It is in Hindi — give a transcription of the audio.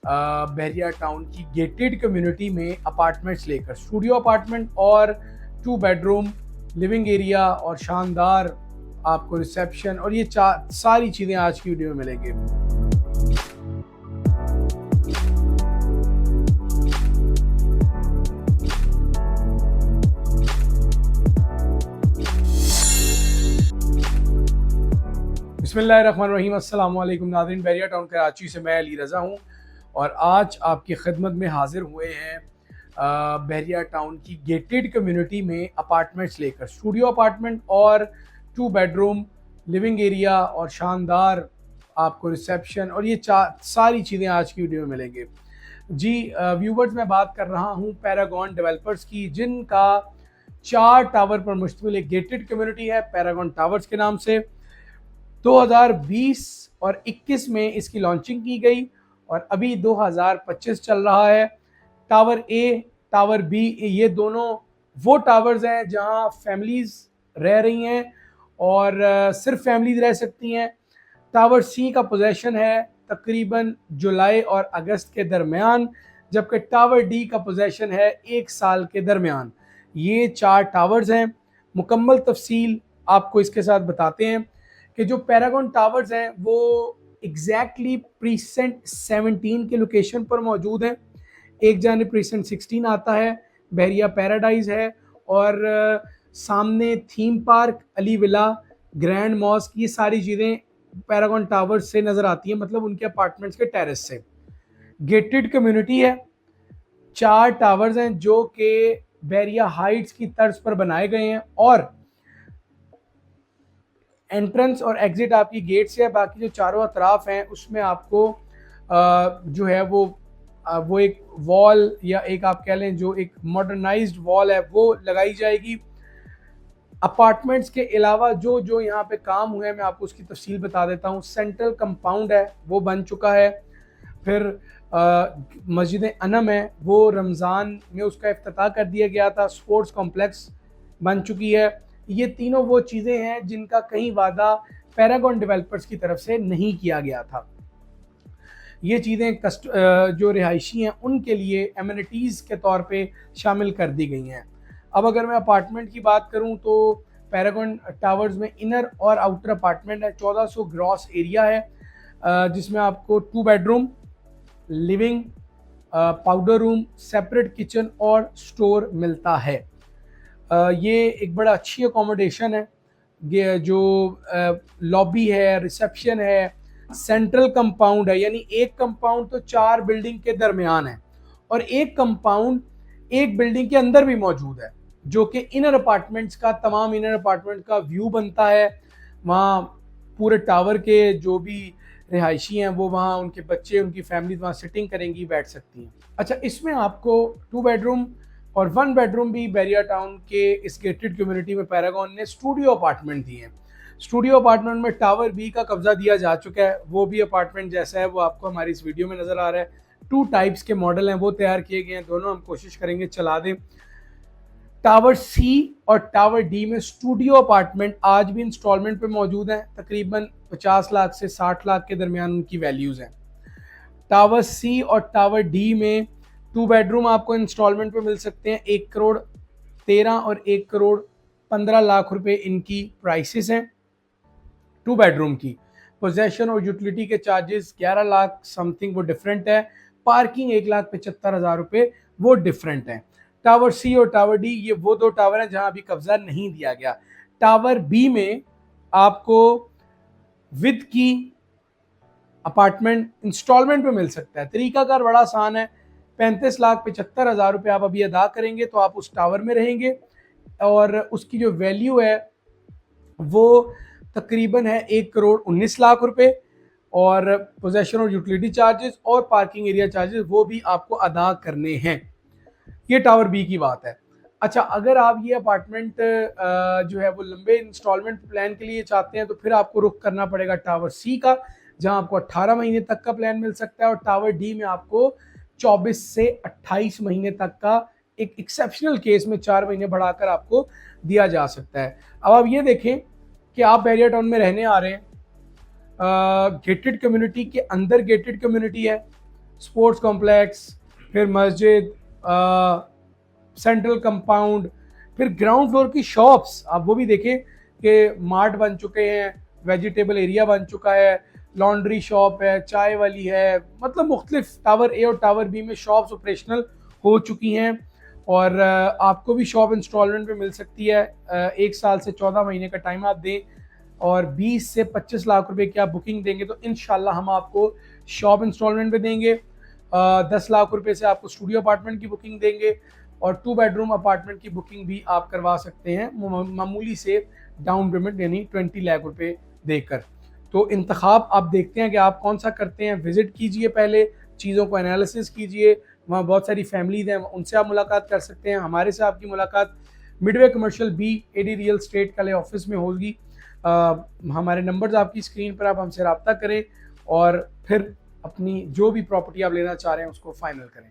बहरिया टाउन की गेटेड कम्युनिटी में अपार्टमेंट्स लेकर स्टूडियो अपार्टमेंट और 2 बेडरूम लिविंग एरिया और शानदार आपको रिसेप्शन और ये सारी चीज़ें आज की वीडियो में मिलेंगे। बिस्मिल्लाहिर्रहमानिर्रहीम, अस्सलाम वालेकुम नाज़रीन। बहरिया टाउन कराची से मैं अली रज़ा हूँ और आज आपकी खिदमत में हाजिर हुए हैं बहरिया टाउन की गेटेड कम्युनिटी में अपार्टमेंट्स लेकर स्टूडियो अपार्टमेंट और 2 बेडरूम लिविंग एरिया और शानदार आपको रिसेप्शन और ये सारी चीज़ें आज की वीडियो में मिलेंगे। जी व्यूवर्स, मैं बात कर रहा हूँ पैरागॉन डेवलपर्स की, जिनका 4 टावर पर मुश्तमिल एक गेटेड कम्युनिटी है पैरागॉन टावर्स के नाम से। 2020 और 21 में इसकी लॉन्चिंग की गई और अभी 2025 चल रहा है। टावर ए, टावर बी, ये दोनों वो टावर्स हैं जहां फैमिलीज रह रही हैं और सिर्फ फैमिलीज रह सकती हैं। टावर सी का पोजेशन है तकरीबन जुलाई और अगस्त के दरमियान, जबकि टावर डी का पोजेशन है 1 साल के दरमियान। ये 4 टावर्स हैं। मुकम्मल तफसील आपको इसके साथ बताते हैं कि जो पैरागॉन टावर्स हैं वो एग्जैक्टली प्रीसेंट 17 के लोकेशन पर मौजूद हैं। एक जानिब प्रीसेंट 16 आता है, बहरिया पैराडाइज है और सामने theme park, Ali villa, grand mask, ये सारी चीज़ें पैरागॉन टावर्स से नज़र आती हैं, मतलब उनके अपार्टमेंट्स के टेरेस से। गेटेड कम्युनिटी है, 4 टावर्स हैं जो कि बहरिया हाइट्स की तर्ज पर बनाए गए हैं और एंट्रेंस और एग्जिट आपकी गेट से है। बाकी जो चारों अतराफ हैं उसमें आपको जो है वो एक वॉल या एक आप कह लें जो एक मॉडर्नाइज्ड वॉल है वो लगाई जाएगी। अपार्टमेंट्स के अलावा जो जो यहाँ पे काम हुए हैं मैं आपको उसकी तफसील बता देता हूँ। सेंट्रल कंपाउंड है वो बन चुका है। फिर मस्जिद अनम है वो रमज़ान में उसका इफ्तिताह कर दिया गया था। स्पोर्ट्स कॉम्प्लेक्स बन चुकी है। ये तीनों वो चीज़ें हैं जिनका कहीं वादा पैरागॉन डेवलपर्स की तरफ से नहीं किया गया था। ये चीज़ें जो रिहायशी हैं उनके लिए एमिनिटीज़ के तौर पे शामिल कर दी गई हैं। अब अगर मैं अपार्टमेंट की बात करूं तो पैरागॉन टावर्स में इनर और आउटर अपार्टमेंट है। 1400 ग्रॉस एरिया है जिसमें आपको 2 bedroom, living, powder room, separate kitchen और स्टोर मिलता है। ये एक बड़ा अच्छी अकोमोडेशन है। ये जो लॉबी है, रिसेप्शन है, सेंट्रल कंपाउंड है, यानी एक कंपाउंड तो 4 बिल्डिंग के दरमियान है और एक कंपाउंड एक बिल्डिंग के अंदर भी मौजूद है, जो कि इनर अपार्टमेंट्स का, तमाम इनर अपार्टमेंट का व्यू बनता है। वहाँ पूरे टावर के जो भी रिहायशी हैं वो वहाँ, उनके बच्चे, उनकी फैमिली वहाँ सिटिंग करेंगी, बैठ सकती हैं। अच्छा, इसमें आपको 2 बेडरूम और 1 बेडरूम भी बहरिया टाउन के इस गेटेड कम्युनिटी में पैरागॉन ने स्टूडियो अपार्टमेंट दिए हैं। स्टूडियो अपार्टमेंट में टावर बी का कब्जा दिया जा चुका है। वो भी अपार्टमेंट जैसा है वो आपको हमारी इस वीडियो में नज़र आ रहा है। 2 टाइप्स के मॉडल हैं वो तैयार किए गए हैं, दोनों हम कोशिश करेंगे चला दें। टावर सी और टावर डी में स्टूडियो अपार्टमेंट आज भी इंस्टॉलमेंट पे मौजूद हैं। तकरीबन 50 लाख से 60 लाख के दरमियान उनकी वैल्यूज़ हैं। टावर सी और टावर डी में 2 बेडरूम आपको इंस्टॉलमेंट पे मिल सकते हैं। 1 करोड़ 13 और 1 करोड़ 15 लाख रुपए इनकी प्राइसेस हैं 2 बेडरूम की। पोजेशन और यूटिलिटी के चार्जेस 11 लाख समथिंग वो डिफरेंट है। पार्किंग 1,75,000 रुपये वो डिफरेंट है। टावर सी और टावर डी ये वो 2 टावर हैं जहां अभी कब्जा नहीं दिया गया। टावर बी में आपको विद की अपार्टमेंट इंस्टॉलमेंट पे मिल सकता है। तरीकाकार बड़ा आसान है। 35,75,000 रुपये आप अभी अदा करेंगे तो आप उस टावर में रहेंगे और उसकी जो वैल्यू है वो तकरीबन है 1 करोड़ 19 लाख रुपए और पोजेशन और यूटिलिटी चार्जेस और पार्किंग एरिया चार्जेस वो भी आपको अदा करने हैं। ये टावर बी की बात है। अच्छा, अगर आप ये अपार्टमेंट जो है वो लंबे इंस्टॉलमेंट प्लान के लिए चाहते हैं तो फिर आपको रुख करना पड़ेगा टावर सी का, जहां आपको 18 महीने तक का प्लान मिल सकता है और टावर डी में आपको 24 से 28 महीने तक का एक एक्सेप्शनल केस में 4 महीने बढ़ाकर आपको दिया जा सकता है। अब आप ये देखें कि आप बहरिया टाउन में रहने आ रहे हैं, गेटेड कम्युनिटी के अंदर गेटेड कम्युनिटी है, स्पोर्ट्स कॉम्प्लेक्स, फिर मस्जिद, सेंट्रल कंपाउंड, फिर ग्राउंड फ्लोर की शॉप्स आप वो भी देखें कि मार्ट बन चुके हैं, वेजिटेबल एरिया बन चुका है, लॉन्ड्री शॉप है, चाय वाली है, मतलब मुख्तलिफ टावर ए और टावर बी में शॉप्स ऑपरेशनल हो चुकी हैं। और आपको भी शॉप इंस्टॉलमेंट पे मिल सकती है। 1 साल से 14 महीने का टाइम आप दें और 20 से 25 लाख रुपए की आप बुकिंग देंगे तो इंशाल्लाह हम आपको शॉप इंस्टॉलमेंट पे देंगे। 10 लाख रुपए से आपको स्टूडियो अपार्टमेंट की बुकिंग देंगे और 2 बेडरूम अपार्टमेंट की बुकिंग भी आप करवा सकते हैं मामूली से डाउन पेमेंट यानी 20 लाख रुपए देकर। तो इंतखाब आप देखते हैं कि आप कौन सा करते हैं। विजिट कीजिए, पहले चीज़ों को एनालिसिस कीजिए, वहाँ बहुत सारी फैमिलीज हैं, उनसे आप मुलाकात कर सकते हैं। हमारे से आपकी मुलाकात Midway Commercial B ED real estate वाले ऑफिस में होगी। हमारे नंबर्स आपकी स्क्रीन पर, आप हमसे रब्ता करें और फिर अपनी जो भी प्रॉपर्टी आप लेना चाह रहे हैं उसको फाइनल करें।